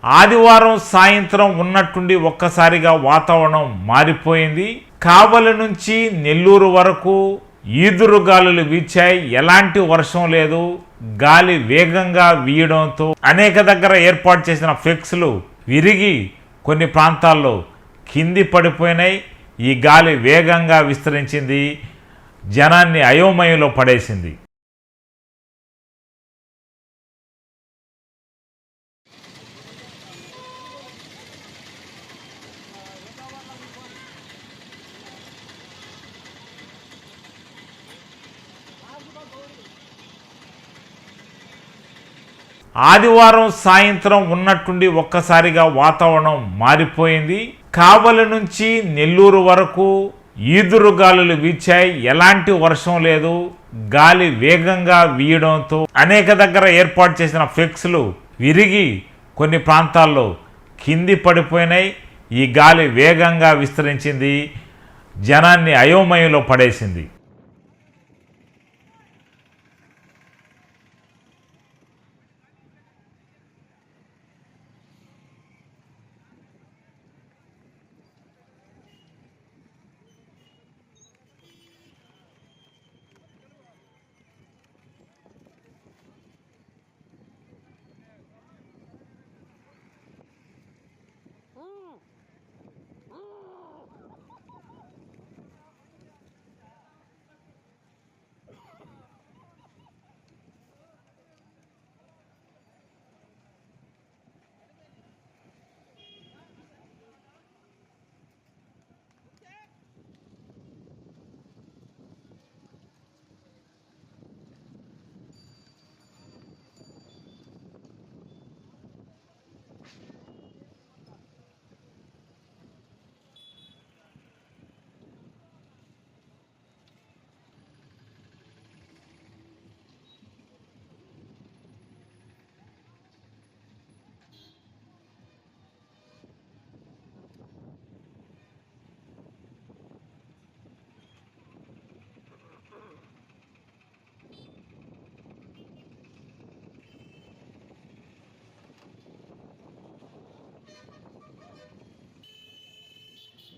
ఆదివారం సాయంత్రం ఉన్నట్టుండి ఒక్కసారిగా వాతావరణం మారిపోయింది. కావలి నుంచి నెల్లూరు వరకు ఈదురుగాలులు వీచాయి. ఎలాంటి వర్షం లేదు. గాలి వేగంగా వీయడంతో అనేక దగ్గర ఏర్పాటు చేసిన ఫ్లెక్స్లు విరిగి కొన్ని ప్రాంతాల్లో కింది పడిపోయినాయి. ఈ గాలి వేగంగా విస్తరించింది, జనాన్ని అయోమయంలో పడేసింది. ఆదివారం సాయంత్రం ఉన్నట్టుండి ఒక్కసారిగా వాతావరణం మారిపోయింది. కావలి నుంచి నెల్లూరు వరకు ఈదురుగాలులు వీచాయి. ఎలాంటి వర్షం లేదు. గాలి వేగంగా వీయడంతో అనేక దగ్గర ఏర్పాటు చేసిన ఫ్లెక్స్లు విరిగి కొన్ని ప్రాంతాల్లో కింది పడిపోయినాయి. ఈ గాలి వేగంగా విస్తరించింది, జనాన్ని అయోమయంలో పడేసింది.